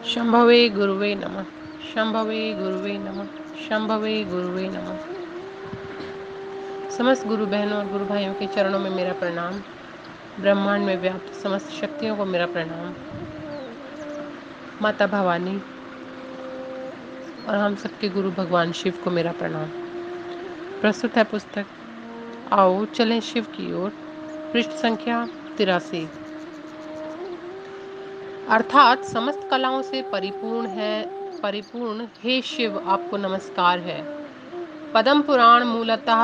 शंभवे गुरुवे नमः। शंभवे गुरुवे नमः। शंभवे गुरुवे नमः। समस्त गुरु बहनों और गुरु भाइयों के चरणों में मेरा प्रणाम। ब्रह्मांड में व्याप्त समस्त शक्तियों को मेरा प्रणाम। माता भवानी और हम सबके गुरु भगवान शिव को मेरा प्रणाम। प्रस्तुत है पुस्तक आओ चलें शिव की ओर, पृष्ठ संख्या 83। अर्थात समस्त कलाओं से परिपूर्ण हे शिव आपको नमस्कार है। पद्म पुराण मूलतः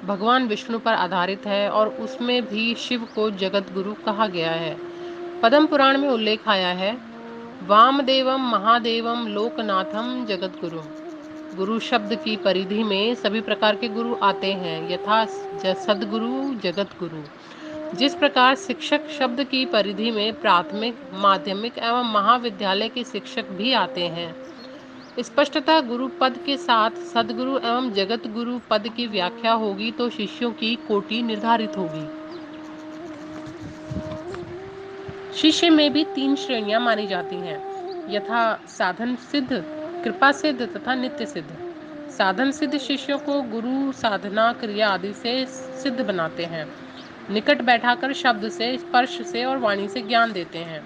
भगवान विष्णु पर आधारित है और उसमें भी शिव को जगत गुरु कहा गया है। पद्म पुराण में उल्लेख आया है, वामदेवम महादेवम लोकनाथम जगत गुरु। गुरु शब्द की परिधि में सभी प्रकार के गुरु आते हैं, यथा सदगुरु, जगत गुरु। जिस प्रकार शिक्षक शब्द की परिधि में प्राथमिक, माध्यमिक एवं महाविद्यालय के शिक्षक भी आते हैं, स्पष्टतः गुरु पद के साथ सदगुरु एवं जगत गुरु पद की व्याख्या होगी तो शिष्यों की कोटि निर्धारित होगी। शिष्य में भी 3 श्रेणियां मानी जाती हैं, यथा साधन सिद्ध, कृपा सिद्ध तथा नित्य सिद्ध। साधन सिद्ध शिष्यों को गुरु साधना क्रिया आदि से सिद्ध बनाते हैं, निकट बैठाकर शब्द से, स्पर्श से और वाणी से ज्ञान देते हैं।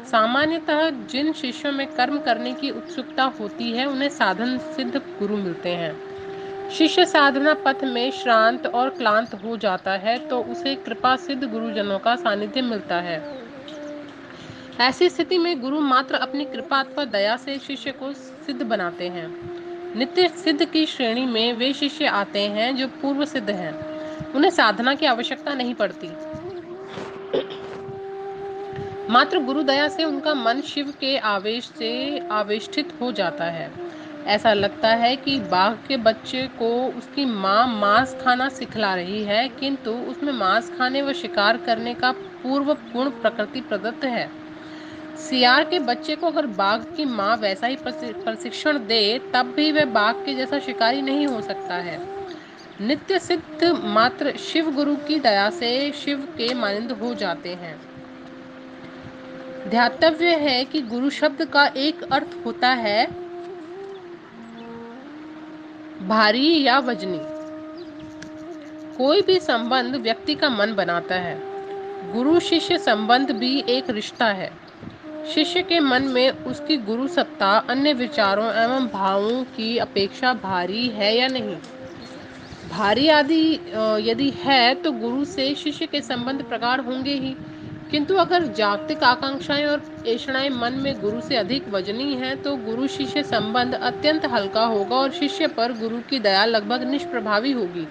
सामान्यतः जिन शिष्यों में कर्म करने की उत्सुकता होती है उन्हें साधन सिद्ध गुरु मिलते हैं। शिष्य साधना पथ में श्रांत और क्लांत हो जाता है तो उसे कृपा सिद्ध गुरुजनों का सानिध्य मिलता है। ऐसी स्थिति में गुरु मात्र अपनी कृपा अथवा दया से शिष्य को सिद्ध बनाते हैं। नित्य सिद्ध की श्रेणी में वे शिष्य आते हैं जो पूर्व सिद्ध हैं, उन्हें साधना की आवश्यकता नहीं पड़ती, मात्र गुरु दया से उनका मन शिव के आवेश से आवेष्टित हो जाता है। ऐसा लगता है कि बाघ के बच्चे को उसकी माँ मांस खाना सिखला रही है, किंतु उसमें मांस खाने व शिकार करने का पूर्व गुण प्रकृति प्रदत्त है। सियार के बच्चे को अगर बाघ की माँ वैसा ही प्रशिक्षण दे तब भी वह बाघ के जैसा शिकारी नहीं हो सकता है। नित्य सिद्ध मात्र शिव गुरु की दया से शिव के मानिंद हो जाते हैं। ध्यातव्य है कि गुरु शब्द का एक अर्थ होता है भारी या वजनी। कोई भी संबंध व्यक्ति का मन बनाता है। गुरु शिष्य संबंध भी एक रिश्ता है। शिष्य के मन में उसकी गुरु सत्ता अन्य विचारों एवं भावों की अपेक्षा भारी है या नहीं। भारी आदि यदि है तो गुरु से शिष्य के संबंध प्रगाढ़ होंगे ही, किंतु अगर जागतिक आकांक्षाएं और ऐषणाएं मन में गुरु से अधिक वजनी हैं तो गुरु शिष्य संबंध अत्यंत हल्का होगा और शिष्य पर गुरु की दया लगभग निष्प्रभावी होगी।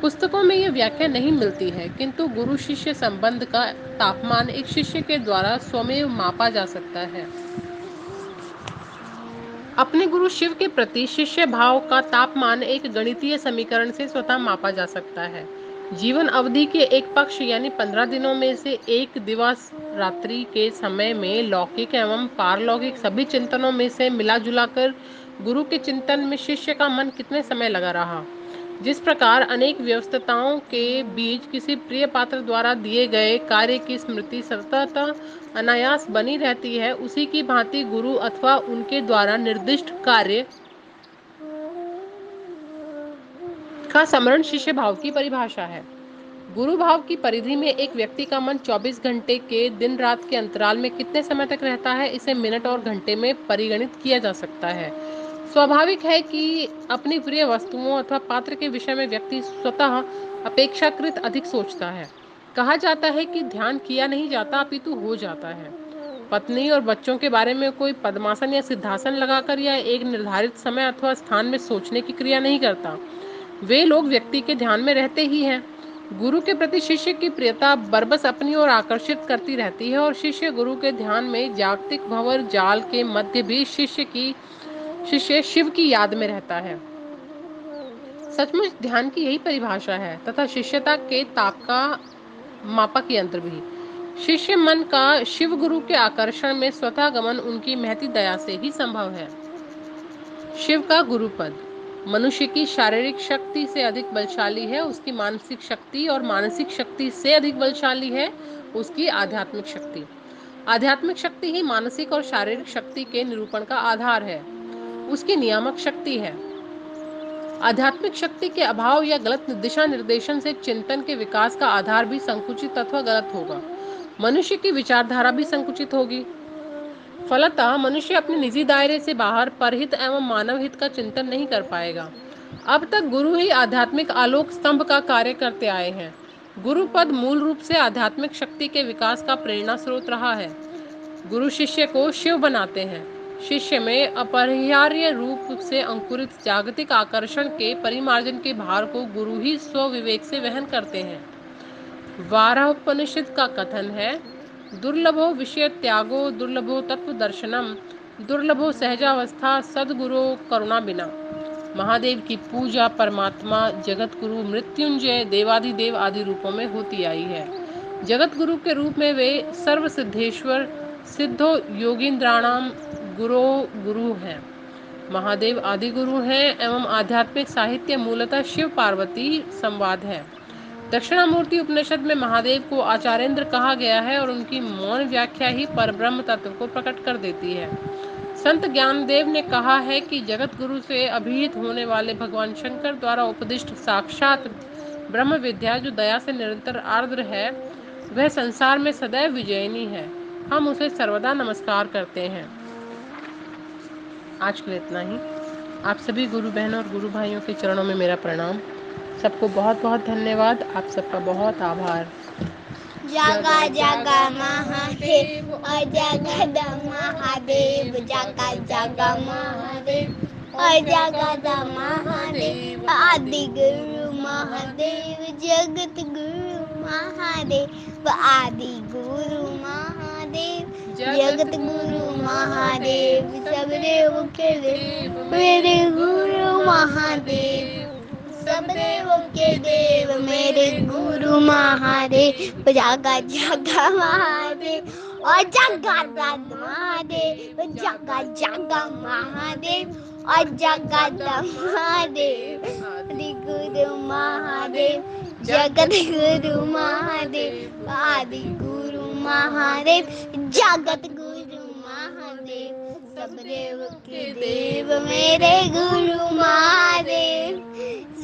पुस्तकों में यह व्याख्या नहीं मिलती है, किंतु गुरु शिष्य संबंध का तापमान एक शिष्य के द्वारा स्वमेव मापा जा सकता है। अपने गुरु शिव के प्रति शिष्य भाव का तापमान एक गणितीय समीकरण से स्वतः मापा जा सकता है। जीवन अवधि के एक पक्ष यानी 15 दिनों में से एक दिवस रात्रि के समय में लौकिक एवं पारलौकिक सभी चिंतनों में से मिला जुला कर गुरु के चिंतन में शिष्य का मन कितने समय लगा रहा। जिस प्रकार अनेक व्यस्तताओं के बीच किसी प्रिय पात्र द्वारा दिए गए कार्य की स्मृति सतत अनायास बनी रहती है, उसी की भांति गुरु अथवा उनके द्वारा निर्दिष्ट कार्य का स्मरण शिष्य भाव की परिभाषा है। गुरु भाव की परिधि में एक व्यक्ति का मन 24 घंटे के दिन रात के अंतराल में कितने समय तक रहता है, इसे मिनट और घंटे में परिगणित किया जा सकता है। स्वाभाविक है कि अपनी प्रिय वस्तुओं अथवा पात्र के विषय में व्यक्ति स्वतः अपेक्षाकृत अधिक सोचता है। कहा जाता है कि ध्यान किया नहीं जाता अपितु हो जाता है। पत्नी और बच्चों के बारे में कोई पद्मासन या सिद्धासन लगाकर या एक निर्धारित समय अथवा स्थान में सोचने की क्रिया नहीं करता। वे लोग व्यक्ति के ध्यान में रहते ही हैं। गुरु के प्रति शिष्य की प्रियता बरबस अपनी ओर आकर्षित करती रहती है और शिष्य गुरु के ध्यान में जागतिक भंवर जाल के मध्य भी शिष्य शिव की याद में रहता है। सचमुच ध्यान की यही परिभाषा है तथा शिष्यता के ताप का मापक यंत्र भी। शिष्य मन का शिव गुरु के आकर्षण में स्वतः गमन उनकी महती दया से ही संभव है। शिव का गुरुपद मनुष्य की शारीरिक शक्ति से अधिक बलशाली है, उसकी मानसिक शक्ति, और मानसिक शक्ति से अधिक बलशाली है उसकी आध्यात्मिक शक्ति। आध्यात्मिक शक्ति ही मानसिक और शारीरिक शक्ति के निरूपण का आधार है, उसकी नियामक शक्ति है। आध्यात्मिक शक्ति के अभाव या गलत दिशा निर्देशन से चिंतन के विकास का आधार भी संकुचित अथवा गलत होगा। मनुष्य की विचारधारा भी संकुचित होगी। फलतः मनुष्य अपने निजी दायरे से बाहर परहित एवं मानव हित का चिंतन नहीं कर पाएगा। अब तक गुरु ही आध्यात्मिक आलोक स्तंभ का कार्य करते आए हैं। गुरु पद मूल रूप से आध्यात्मिक शक्ति के विकास का प्रेरणा स्रोत रहा है। गुरु शिष्य को शिव बनाते हैं। शिष्य में अपरिहार्य रूप से अंकुरित जागतिक आकर्षण के परिमार्जन के भार को गुरु ही स्वविवेक से वहन करते हैं। वाराहोपनिषद का कथन है, दुर्लभो विषय त्यागो दुर्लभो तत्व दर्शनम दुर्लभो सहजावस्था सदगुरु करुणा बिना। महादेव की पूजा परमात्मा जगत गुरु मृत्युंजय देवाधिदेव आदि रूपों में होती आई है। जगत गुरु के रूप में वे सर्व सिद्धेश्वर सिद्धो योगींद्राणाम गुरु हैं। महादेव आदि गुरु हैं एवं आध्यात्मिक साहित्य मूलतः शिव पार्वती संवाद है। दक्षिणामूर्ति उपनिषद में महादेव को आचार्येंद्र कहा गया है और उनकी मौन व्याख्या ही परब्रह्म तत्व को प्रकट कर देती है। संत ज्ञानदेव ने कहा है कि जगत गुरु से अभिहित होने वाले भगवान शंकर द्वारा उपदिष्ट साक्षात ब्रह्म विद्या जो दया से निरंतर आर्द्र है, वह संसार में सदैव विजयिनी है। हम उसे सर्वदा नमस्कार करते हैं। आज के लिए इतना ही। आप सभी गुरु बहनों और गुरु भाइयों के चरणों में मेरा प्रणाम। सबको बहुत बहुत धन्यवाद। आप सबका बहुत आभार। जगा जगा महादेव अजगद महादेव जगा जगा महादेव अजगद महादेव आदि गुरु महादेव जगत गुरु महादेव आदि गुरु महादेव जगत गुरु महादेव सब देव के देव मेरे गुरु महादेव सब देवों के देव मेरे गुरु महादेव जगा जगा महादेव और जगा महादेव जगा जगा महादेव और जगा महादेव आदि गुरु महादेव जगत गुरु महादेव आदि गुरु महादेव जगत गुरु महादेव सब देव के देव मेरे गुरु महादेव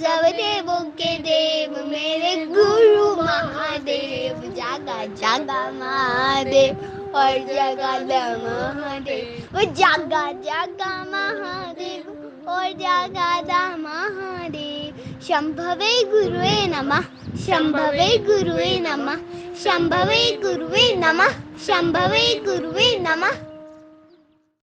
सब देवों के देव मेरे गुरु महादेव जगा जगा महादेव और जगा महादेव जगा जगा महादेव और जगा महादेव शंभवे गुरुवे नमः शंभवे गुरुवे नमः शंभवे गुरुवे नमः शंभवे गुरुवे नमः।